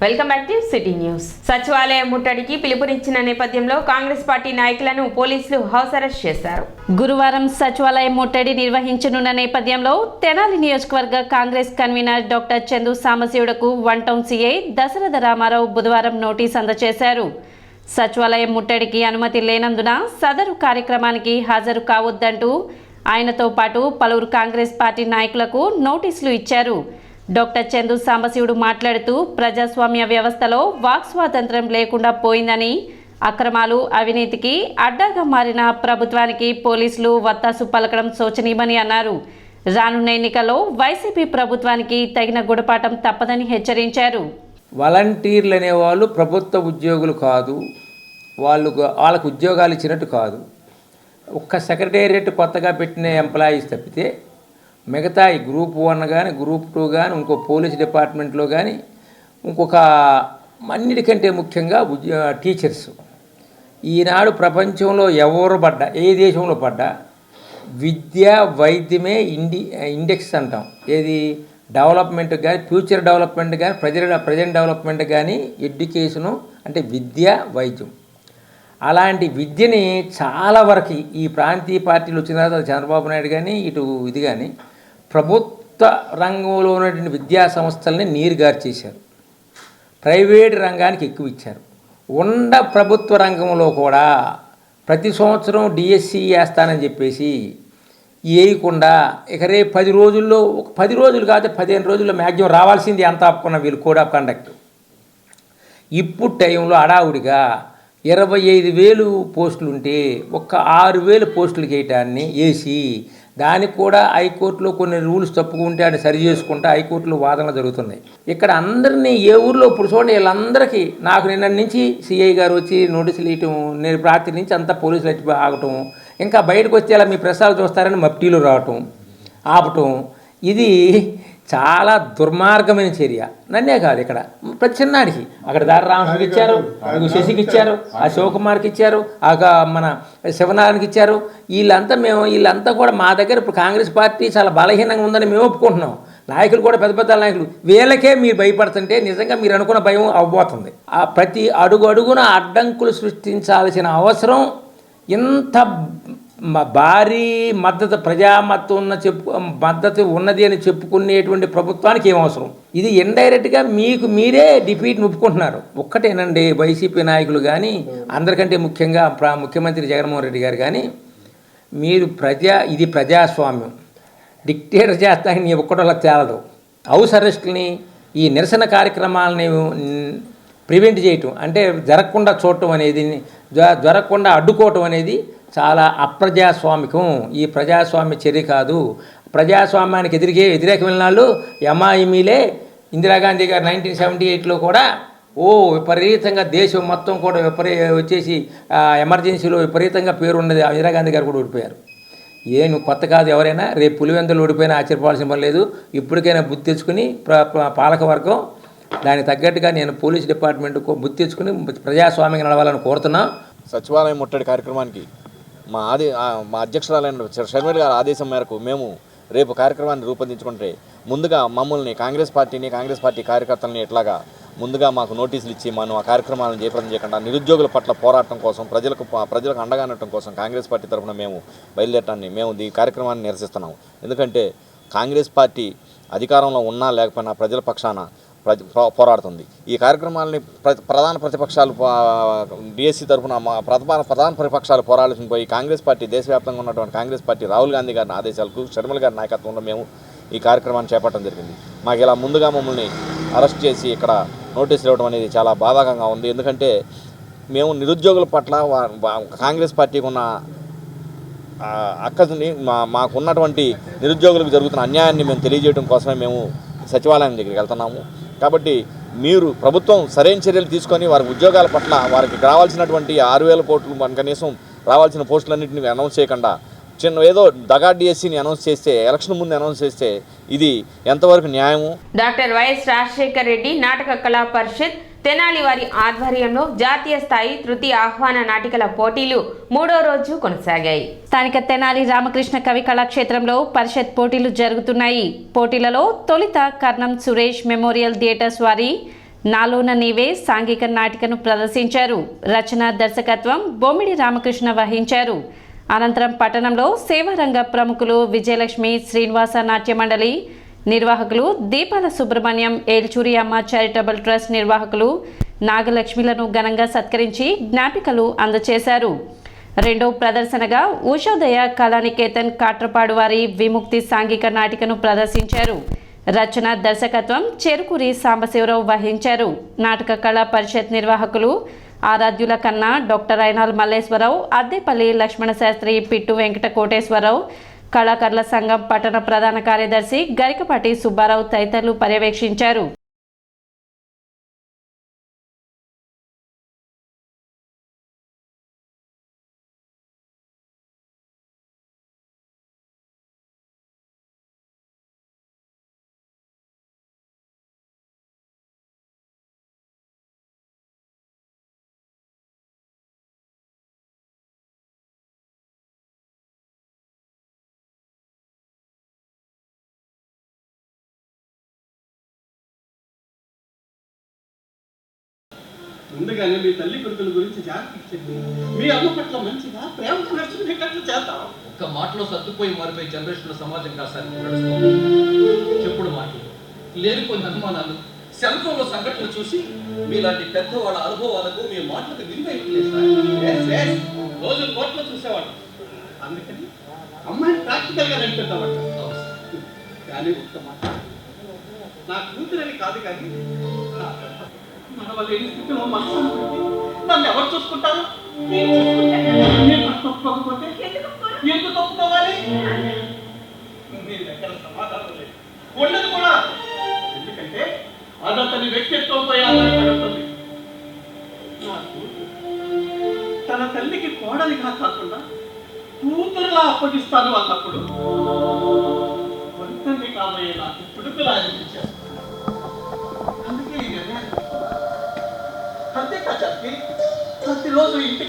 Welcome back to city news. సచివాలయ ముట్టడికి పిలుపునిచ్చిన నేపథ్యంలో కాంగ్రెస్ పార్టీ నాయకులను పోలీసులు హౌస్ అరెస్ట్ చేశారు. గురువారం సచివాలయ ముట్టడి నిర్వహించనున్న నేపథ్యంలో తెనాలి నియోజకవర్గ కాంగ్రెస్ కన్వీనర్ డాక్టర్ చందు సాంబశివుడుకు one town CI Dasaratha Ramarao బుధవారం నోటీస్ అందజేశారు. సచివాలయం ముట్టడికి అనుమతి లేనందున సదరు కార్యక్రమానికి హాజరు కావద్దంటూ ఆయనతో పాటు పలువురు కాంగ్రెస్ పార్టీ నాయకులకు నోటీసులు ఇచ్చారు. డాక్టర్ చందు సాంబశివుడు మాట్లాడుతూ ప్రజాస్వామ్య వ్యవస్థలో వాక్ స్వాతంత్ర్యం లేకుండా పోయిందని, అక్రమాలు అవినీతికి అడ్డాగా మారిన ప్రభుత్వానికి పోలీసులు వత్తాసు పలకడం శోచనీయమని అన్నారు. రానున్న ఎన్నికల్లో వైసీపీ ప్రభుత్వానికి తగిన గుణపాఠం తప్పదని హెచ్చరించారు. వాలంటీర్లు అనేవాళ్ళు ప్రభుత్వ ఉద్యోగులు కాదు, వాళ్ళకు ఉద్యోగాలు ఇచ్చినట్టు కాదు. ఒక్క సెక్రటేరియట్ కొత్తగా పెట్టిన ఎంప్లాయీస్ తప్పితే మిగతా ఈ గ్రూప్ 1 కానీ గ్రూప్ 2 కానీ ఇంకో పోలీస్ డిపార్ట్మెంట్లో కానీ ఇంకొక అన్నిటికంటే ముఖ్యంగా టీచర్స్. ఈనాడు ప్రపంచంలో ఎవరు పడ్డా, ఏ దేశంలో పడ్డా విద్య వైద్యమే ఇండెక్స్ అంటాం. ఏది డెవలప్మెంట్ కానీ, ఫ్యూచర్ డెవలప్మెంట్ కానీ, ప్రజెంట్ డెవలప్మెంట్ కానీ ఎడ్యుకేషను అంటే విద్య వైద్యం. అలాంటి విద్యని చాలా వరకు ఈ ప్రాంతీయ పార్టీలు వచ్చిన తర్వాత చంద్రబాబు నాయుడు కానీ ఇటు ఇది కానీ ప్రభుత్వ రంగంలో ఉన్నటువంటి విద్యా సంస్థలని నీరుగార్చేశారు. ప్రైవేట్ రంగానికి ఎక్కువ ఇచ్చారు. ప్రభుత్వ రంగంలో కూడా ప్రతి సంవత్సరం డిఎస్సి వేస్తానని చెప్పేసి వేయకుండా ఇక రేపు 10 రోజుల్లో, 10 రోజులు కాదు 15 రోజుల్లో మ్యాక్సిమం రావాల్సింది అంత ఆపుకున్న వీళ్ళు కోడ్ ఆఫ్ కండక్ట్. ఇప్పుడు టైంలో హడావుడిగా 25,000 పోస్టులు ఉంటే ఒక్క 6,000 పోస్టులు వేయటాన్ని వేసి దానికి కూడా హైకోర్టులో కొన్ని రూల్స్ తప్పుకుంటే అని సరి చేసుకుంటా హైకోర్టులో వాదనలు జరుగుతున్నాయి. ఇక్కడ అందరినీ ఏ ఊర్లో ఇప్పుడు చూడండి, వీళ్ళందరికీ నాకు నిన్న నుంచి సిఐ గారు వచ్చి నోటీసులు ఇవ్వటం, నేను రాత్రి నుంచి అంతా పోలీసులు వచ్చి ఆగటం, ఇంకా బయటకు వచ్చి అలా మీ ప్రసారాలు చూస్తారని మప్టీలు రావటం ఆపటం, ఇది చాలా దుర్మార్గమైన చర్య. నన్నే కాదు, ఇక్కడ ప్రతి చిన్నాడికి అక్కడ దారి రామకృష్ణకి ఇచ్చారు, శశికి ఇచ్చారు, ఆ శివకుమార్కి ఇచ్చారు, మన శివనారాయణకి ఇచ్చారు. వీళ్ళంతా కూడా మా దగ్గర ఇప్పుడు కాంగ్రెస్ పార్టీ చాలా బలహీనంగా ఉందని మేము ఒప్పుకుంటున్నాం. నాయకులు కూడా పెద్ద పెద్ద నాయకులు, వీళ్ళకే మీరు భయపడుతుంటే నిజంగా మీరు అనుకున్న భయం అవ్వబోతుంది. ఆ ప్రతి అడుగున అడ్డంకులు సృష్టించాల్సిన అవసరం, ఇంత భారీ మద్దతు మద్దతు ఉన్నది అని చెప్పుకునేటువంటి ప్రభుత్వానికి ఏం అవసరం? ఇది ఇండైరెక్ట్గా మీకు మీరే డిఫీట్ని ఒప్పుకుంటున్నారు. ఒక్కటేనండి, వైసీపీ నాయకులు కానీ అందరికంటే ముఖ్యంగా ముఖ్యమంత్రి జగన్మోహన్ రెడ్డి గారు కానీ, మీరు ఇది ప్రజాస్వామ్యం, డిక్టేటర్ చేస్తానికి నీ ఒక్కటోళ్ళకి తేలదు. హౌస్ అరెస్టులని, ఈ నిరసన కార్యక్రమాలని ప్రివెంట్ చేయటం అంటే జరగకుండా చూడటం అనేది, జరగకుండా అడ్డుకోవటం అనేది చాలా అప్రజాస్వామికం. ఈ ప్రజాస్వామ్య చర్య కాదు. ప్రజాస్వామ్యానికి వ్యతిరేకమైన వాళ్ళు ఎంఐఎంఈలే. ఇందిరాగాంధీ గారు 1978లో కూడా విపరీతంగా దేశం మొత్తం కూడా వచ్చేసి ఎమర్జెన్సీలో విపరీతంగా పేరు ఉన్నది. ఇందిరాగాంధీ గారు కూడా ఓడిపోయారు. నువ్వు కొత్త కాదు, ఎవరైనా రేపు పులివెందులు ఓడిపోయినా ఆశ్చర్యపోవాల్సిన పని లేదు. ఇప్పటికైనా బుద్ధి తెచ్చుకుని పాలకవర్గం దానికి తగ్గట్టుగా నేను పోలీస్ డిపార్ట్మెంట్కు బుద్ధి తెచ్చుకుని ప్రజాస్వామ్యంగా నడవాలని కోరుతున్నాం. సచివాలయం ముట్టడి కార్యక్రమానికి మా అధ్యక్షురాలైన షర్మిల గారి ఆదేశం మేరకు మేము రేపు కార్యక్రమాన్ని రూపొందించుకుంటే ముందుగా మమ్మల్ని కాంగ్రెస్ పార్టీ కార్యకర్తలని ఇట్లాగా ముందుగా మాకు నోటీసులు ఇచ్చి మనం ఆ కార్యక్రమాలను జయప్రదం చేయకుండా నిరుద్యోగుల పట్ల పోరాటం కోసం ప్రజలకు అండగా ఉండటం కోసం కాంగ్రెస్ పార్టీ తరఫున మేము బయలుదేరటాన్ని ఈ కార్యక్రమాన్ని నిరసిస్తున్నాము. ఎందుకంటే కాంగ్రెస్ పార్టీ అధికారంలో ఉన్నా లేకపోయినా ప్రజల పక్షాన పోరాడుతుంది. ఈ కార్యక్రమాలని ప్రధాన ప్రతిపక్షాలు డిఎస్సి తరఫున ప్రధాన ప్రతిపక్షాలు పోరాడాల్సిన పోయి కాంగ్రెస్ పార్టీ దేశవ్యాప్తంగా ఉన్నటువంటి కాంగ్రెస్ పార్టీ రాహుల్ గాంధీ గారి ఆదేశాలకు షర్మిల గారి నాయకత్వంలో మేము ఈ కార్యక్రమాన్ని చేపట్టడం జరిగింది. మాకు ఇలా ముందుగా మమ్మల్ని అరెస్ట్ చేసి ఇక్కడ నోటీసులు ఇవ్వడం అనేది చాలా బాధాకరంగా ఉంది. ఎందుకంటే మేము నిరుద్యోగుల పట్ల కాంగ్రెస్ పార్టీకి ఉన్న అక్కడిని మాకున్నటువంటి నిరుద్యోగులకు జరుగుతున్న అన్యాయాన్ని మేము తెలియజేయడం కోసమే మేము సచివాలయం దగ్గరికి వెళ్తున్నాము. కాబట్టి మీరు ప్రభుత్వం సరైన చర్యలు తీసుకొని వారి ఉద్యోగాల పట్ల వారికి రావాల్సినటువంటి 6,000 కోట్లు కనీసం రావాల్సిన పోస్టులన్నింటినీ అనౌన్స్ చేయకుండా ఏదో దగా డిఎస్సిని అనౌన్స్ చేస్తే, ఎలక్షన్ ముందు అనౌన్స్ చేస్తే ఇది ఎంతవరకు న్యాయము? డాక్టర్ వైఎస్ రాజశేఖర్ రెడ్డి నాటక కళా పరిషత్ తెనాలి వారి ఆధ్వర్యంలో జాతీయ స్థాయి తృతీయ ఆహ్వాన నాటికల పోటీలు 3వ రోజు కొనసాగాయి. స్థానిక తెనాలి రామకృష్ణ కవి కళాక్షేత్రంలో పరిషత్ పోటీలు జరుగుతున్నాయి. పోటీలలో తొలిత కర్ణం సురేష్ మెమోరియల్ థియేటర్స్ వారి నాలోన నీవే సాంఘిక నాటికను ప్రదర్శించారు. రచన దర్శకత్వం బొమ్మిడి రామకృష్ణ వహించారు. అనంతరం పట్టణంలో సేవారంగ ప్రముఖులు విజయలక్ష్మి శ్రీనివాస నాట్య మండలి నిర్వాహకులు దీపాల సుబ్రహ్మణ్యం ఏల్చూరి అమ్మ చారిటబుల్ ట్రస్ట్ నిర్వాహకులు నాగలక్ష్మిలను ఘనంగా సత్కరించి జ్ఞాపికలు అందజేశారు. రెండో ప్రదర్శనగా ఉషోదయ కళానికేతన్ కాట్రపాడు వారి విముక్తి సాంఘిక నాటికను ప్రదర్శించారు. రచన దర్శకత్వం చెరుకూరి సాంబశివరావు వహించారు. నాటక కళా పరిషత్ నిర్వాహకులు ఆరాధ్యుల కన్నా డాక్టర్ అయినాల్ మల్లేశ్వరరావు, అద్దేపల్లి లక్ష్మణ శాస్త్రి, పిట్టు వెంకట కోటేశ్వరరావు, కళాకారుల సంఘం పట్టణ ప్రధాన కార్యదర్శి గరికపాటి సుబ్బారావు తదితరులు పర్యవేక్షించారు. ముందుగానే మీ తల్లి కొడుకుల గురించి జాగ్రత్త చెప్పి మీ అమ్మ పట్ల మంచిగా ప్రేమగా నడుచుకునేటట్లు చేద్దాం. ఒక్క మాటలో సర్దుపోయి మారిపోయి జనరేషన్లో సమాజం కాసారి నడుస్తుంది. చెప్పుడు మాటలు, లేనిపోయిన అనుమానాలు, సెల్ ఫోన్లో సంఘటనలు చూసి మీలాంటి పెద్దవాళ్ళ అనుభవాలకు మీ మాటలకు విలువ రోజు కోర్టులో చూసేవాడు. అందుకని అమ్మాయిని ప్రాక్టికల్గా నడిపిద్దామంట. కానీ ఒక్క మాట, నా కూతురని కాదు కానీ మనవలేని స్థితిలో మనసు నన్ను ఎవరు చూసుకుంటారు? ఎందుకు తప్పుకోవాలి? మీరు ఎక్కడ సమాధానం లేదు, ఉండదు కూడా. ఎందుకంటే అది అతని వ్యక్తిత్వంపై ఆధారపడుతుంది. నా కూతురు తన తల్లికి కోడలిగా కాకుండా కూతురులా అప్పగిస్తాను అన్నప్పుడు వంతండి కాబోయే నాకు పిడుపులా అనిపించారు. అందుకే ఈ నిర్ణయం.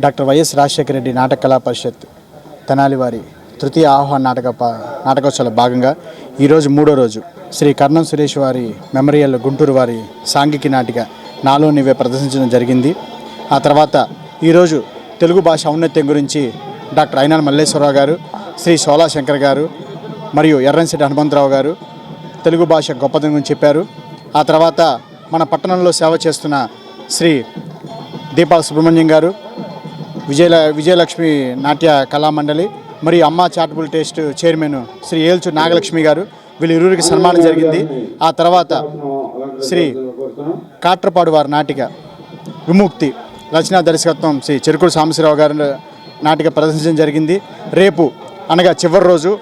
డాక్టర్ వైఎస్ రాజశేఖర రెడ్డి నాటక కళా పరిషత్ తెనాలి వారి తృతీయ ఆహ్వాన నాటకోత్సవంలో భాగంగా ఈరోజు మూడో రోజు శ్రీ కర్ణం సురేష్ వారి మెమోరియల్ గుంటూరు వారి సాంఘిక నాటిక నాలో నీవే ప్రదర్శించడం జరిగింది. ఆ తర్వాత ఈరోజు తెలుగు భాష ఔన్నత్యం గురించి డాక్టర్ అయినాల్ మల్లేశ్వరరావు గారు, శ్రీ సోలా శంకర్ గారు మరియు ఎర్రంశెట్టి హనుమంతరావు గారు తెలుగు భాష గొప్పతనం గురించి చెప్పారు. ఆ తర్వాత మన పట్టణంలో సేవ చేస్తున్న శ్రీ దీపాల సుబ్రహ్మణ్యం గారు, విజయలక్ష్మి నాట్య కళామండలి మరియు Amma charitable trust chairman Shri Elchuri Nagalakshmi గారు, వీళ్ళు ఇరువురికి సన్మానం జరిగింది. ఆ తర్వాత శ్రీ కాట్రపాడు వారి నాటిక విముక్తి రచనా దర్శకత్వం శ్రీ చెరుకూరి సాంబశివరావు గారి నాటిక ప్రదర్శించడం జరిగింది. రేపు అనగా చివరి రోజు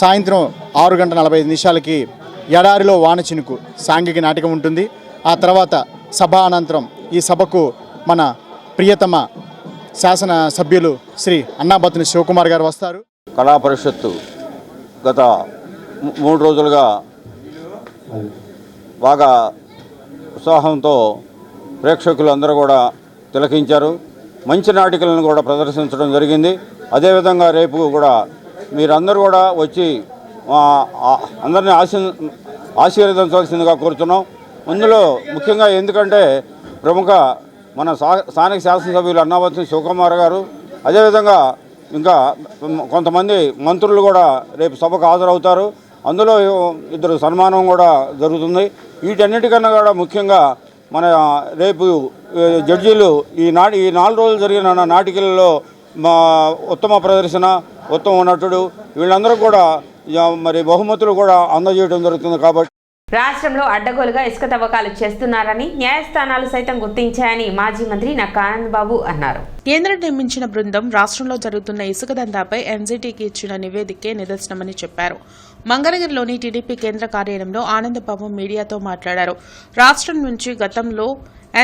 సాయంత్రం 6:45 ఎడారిలో వాన చినుకు సాంఘిక నాటకం ఉంటుంది. ఆ తర్వాత సభ అనంతరం ఈ సభకు మన ప్రియతమ శాసన సభ్యులు శ్రీ అన్నాబత్తుని శివకుమార్ గారు వస్తారు. కళా పరిషత్తు గత 3 రోజులుగా బాగా ఉత్సాహంతో ప్రేక్షకులందరూ కూడా తిలకించారు. మంచి నాటికలను కూడా ప్రదర్శించడం జరిగింది. అదేవిధంగా రేపు కూడా మీరందరూ కూడా వచ్చి అందరినీ ఆశీర్వదించవలసిందిగా కోరుతున్నాం. అందులో ముఖ్యంగా ఎందుకంటే ప్రముఖ మన స్థానిక శాసనసభ్యులు అన్నాబత్తుని శివకుమార్ గారు, అదేవిధంగా ఇంకా కొంతమంది మంత్రులు కూడా రేపు సభకు హాజరవుతారు. అందులో 2 సన్మానం కూడా జరుగుతుంది. వీటన్నిటికన్నా కూడా ముఖ్యంగా మన రేపు జడ్జీలు ఈ 4 రోజులు జరిగిన నాటికలలో ఉత్తమ ప్రదర్శన, ఉత్తమ నటుడు వీళ్ళందరూ కూడా మరి బహుమతులు కూడా అందజేయడం జరుగుతుంది. కాబట్టి రాష్ట్రంలో అడ్డగోలుగా ఇసుక తవ్వకాలు చేస్తున్నారని న్యాయస్థానాలు సైతం గుర్తించాయని మాజీ మంత్రి నక్కా ఆనంద్ బాబు అన్నారు. కేంద్రం నియమించిన బృందం రాష్ట్రంలో జరుగుతున్న ఇసుక దందాపై ఎన్జీటీకి ఇచ్చిన నివేదికే నిదర్శనమని చెప్పారు. మంగళగిరిలోని టీడీపీ కేంద్ర కార్యాలయంలో ఆనందబాబు మీడియాతో మాట్లాడారు. రాష్ట్రం నుంచి గతంలో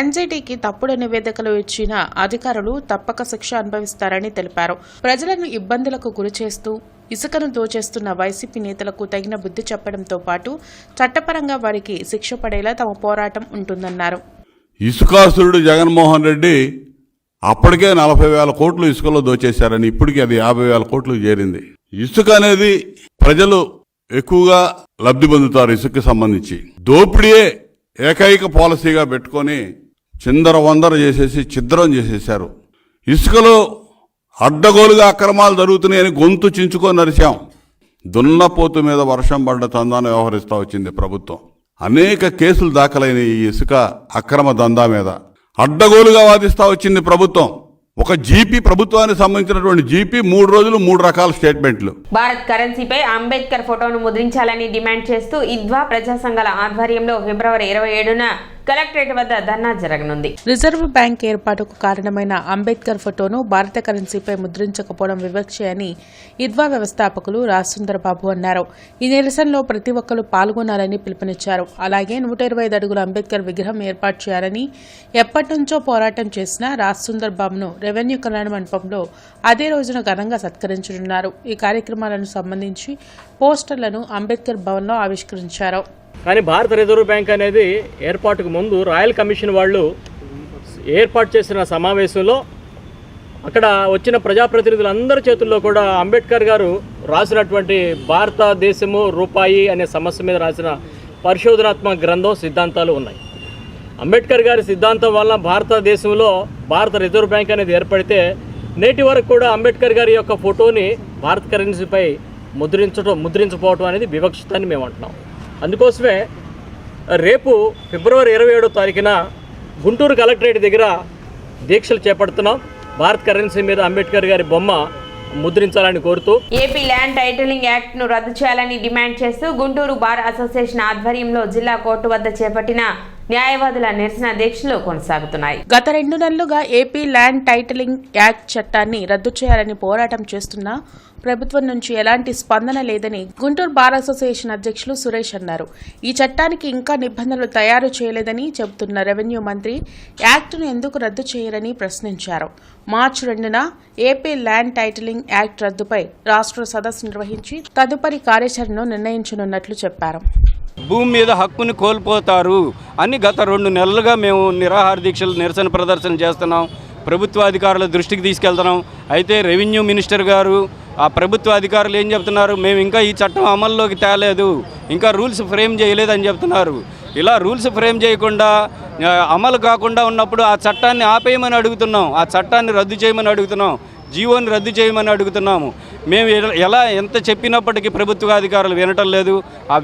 ఎన్జీటీకి తప్పుడు నివేదికలు ఇచ్చిన అధికారులు తప్పక శిక్ష అనుభవిస్తారని తెలిపారు. ప్రజలను ఇబ్బందులకు గురిచేస్తూ ఇసుకను దోచేస్తున్న వైసీపీ నేతలకు తగిన బుద్ధి చెప్పడంతో పాటు చట్టపరంగా వారికి శిక్ష పడేలా తమ పోరాటం ఉంటుందన్నారు. ఇసుకాసురుడు జగన్మోహన్ రెడ్డి అప్పటికే 40,000 కోట్లు ఇసుకలో దోచేశారని, ఇప్పటికీ అది 50,000 కోట్లు చేరింది. ఇసుక అనేది ప్రజలు ఎక్కువగా లబ్ధి పొందుతారు. ఇసుకకి సంబంధించి దోపిడీయే ఏకైక పాలసీగా పెట్టుకొని చిందరవందర చేసేసి ఛిద్రం చేసేశారు. ఇసుకలో అడ్డగోలుగా అక్రమాలు జరుగుతున్నాయని గొంతు చించుకొని నరిచాం. దున్నపోతు మీద వర్షం పడ్డ తందాను వ్యవహరిస్తూ వచ్చింది ప్రభుత్వం. అనేక కేసులు దాఖలైన ఈ ఇసుక అక్రమ దందా మీద అడ్డగోలుగా వాదిస్తూ వచ్చింది ప్రభుత్వం. ఒక జీపీ, ప్రభుత్వానికి సంబంధించినటువంటి జీపీ 3 రోజులు 3 రకాల స్టేట్మెంట్లు. భారత్ కరెన్సీపై అంబేద్కర్ ఫోటోను ముద్రించాలని డిమాండ్ చేస్తూ ఇద్వా ప్రజా సంఘాల ఆధ్వర్యంలో ఫిబ్రవరి 27న కలెక్టరేట్ వద్ద ధర్నా జరగనుంది. రిజర్వ్ బ్యాంక్ ఏర్పాటుకు కారణమైన అంబేద్కర్ ఫోటోను భారత కరెన్సీపై ముద్రించకపోవడం వివక్ష అని ఇద్వా వ్యవస్థాపకులు రాజసుందరబాబు అన్నారు. ఈ నిరసనలో ప్రతి ఒక్కరూ పాల్గొనాలని పిలుపునిచ్చారు. అలాగే 125 అడుగుల అంబేద్కర్ విగ్రహం ఏర్పాటు చేయాలని ఎప్పటి నుంచో పోరాటం చేసిన రాజసుందరబాబును రెవెన్యూ కళ్యాణ మండపంలో అదే రోజున ఘనంగా సత్కరించనున్నారు. ఈ కార్యక్రమాలను సంబంధించి పోస్టర్లను అంబేద్కర్ భవన్లో ఆవిష్కరించారు. కానీ భారత రిజర్వ్ బ్యాంక్ అనేది ఏర్పాటుకు ముందు రాయల్ కమిషన్ వాళ్ళు ఏర్పాటు చేసిన సమావేశంలో అక్కడ వచ్చిన ప్రజాప్రతినిధులందరి చేతుల్లో కూడా అంబేద్కర్ గారు రాసినటువంటి భారతదేశము రూపాయి అనే సమస్య మీద రాసిన పరిశోధనాత్మక గ్రంథం సిద్ధాంతాలు ఉన్నాయి. అంబేద్కర్ గారి సిద్ధాంతం వల్ల భారతదేశంలో భారత రిజర్వ్ బ్యాంక్ అనేది ఏర్పడితే నేటి వరకు కూడా అంబేద్కర్ గారి యొక్క ఫోటోని భారత కరెన్సీపై ముద్రించకపోవడం అనేది వివక్షితాన్ని మేము అంటున్నాం. అందుకోసమే రేపు ఫిబ్రవరి 27వ తారీఖున గుంటూరు కలెక్టరేట్ దగ్గర దీక్షలు చేపడుతున్నాం. భారత్ కరెన్సీ మీద అంబేద్కర్ గారి బొమ్మ ముద్రించాలని కోరుతూ ఏపీ ల్యాండ్ టైటిలింగ్ యాక్ట్ ను రద్దు చేయాలని డిమాండ్ చేస్తూ గుంటూరు బార్ అసోసియేషన్ ఆధ్వర్యంలో జిల్లా కోర్టు వద్ద చేపట్టిన న్యాయవాదుల నిరసన దీక్షలు కొనసాగుతున్నాయి. గత 2 నెలలుగా ఏపీ ల్యాండ్ టైటిలింగ్ యాక్ట్ చట్టాన్ని రద్దు చేయాలని పోరాటం చేస్తున్నా ప్రభుత్వం నుంచి ఎలాంటి స్పందన లేదని గుంటూరు బార్ అసోసియేషన్ అధ్యక్షులు సురేష్ అన్నారు. ఈ చట్టానికి ఇంకా నిబంధనలు తయారు చేయలేదని చెబుతున్న రెవెన్యూ మంత్రి యాక్ట్ను ఎందుకు రద్దు చేయరని ప్రశ్నించారు. మార్చి 2న ఏపీ ల్యాండ్ టైటిలింగ్ యాక్ట్ రద్దుపై రాష్ట్ర సదస్సు నిర్వహించి తదుపరి కార్యాచరణను నిర్ణయించనున్నట్లు చెప్పారు. భూమి మీద హక్కుని కోల్పోతారు అని గత 2 నెలలుగా మేము నిరాహార దీక్షలు నిరసన ప్రదర్శన చేస్తున్నాం. ప్రభుత్వ అధికారుల దృష్టికి తీసుకెళ్తున్నాం. అయితే రెవెన్యూ మినిస్టర్ గారు, ఆ ప్రభుత్వ అధికారులు ఏం చెప్తున్నారు, మేము ఇంకా ఈ చట్టం అమల్లోకి తేలేదు, ఇంకా రూల్స్ ఫ్రేమ్ చేయలేదని చెప్తున్నారు. ఇలా రూల్స్ ఫ్రేమ్ చేయకుండా అమలు కాకుండా ఉన్నప్పుడు ఆ చట్టాన్ని ఆపేయమని అడుగుతున్నాం, ఆ చట్టాన్ని రద్దు చేయమని అడుగుతున్నాం, జీవోని రద్దు చేయమని అడుగుతున్నాము. మేము ఎంత చెప్పినప్పటికీ ప్రభుత్వ అధికారులు వినటం లేదు. ఆ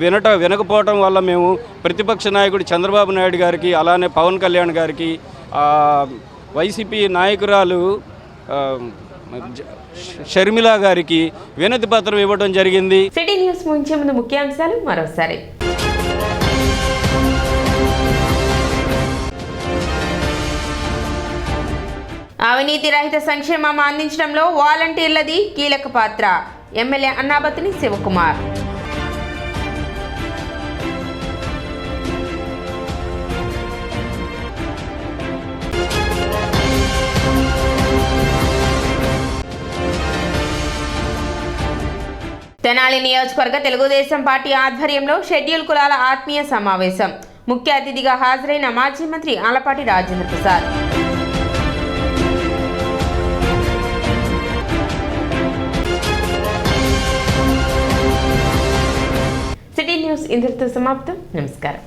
వినకపోవటం వల్ల మేము ప్రతిపక్ష నాయకుడు చంద్రబాబు నాయుడు గారికి, అలానే పవన్ కళ్యాణ్ గారికి, వైసీపీ నాయకురాలు షర్మిల గారికి వినతి పత్రం ఇవ్వడం జరిగింది. సిటీ న్యూస్ ముంచే ముందు ముఖ్యాంశాలు మరోసారి. అవినీతి రహిత సంక్షేమం అందించడంలో వాలంటీర్లది కీలక పాత్ర. ఎమ్మెల్యే అన్నాబత్తుని శివకుమార్. తెనాలి నియోజకవర్గ తెలుగుదేశం పార్టీ ఆధ్వర్యంలో షెడ్యూల్ కులాల ఆత్మీయ సమావేశం. ముఖ్య అతిథిగా హాజరైన మాజీ మంత్రి ఆలపాటి రాజేంద్ర ప్రసాద్. సిటీ న్యూస్ ఇంతటితో సమాప్తం. నమస్కారం.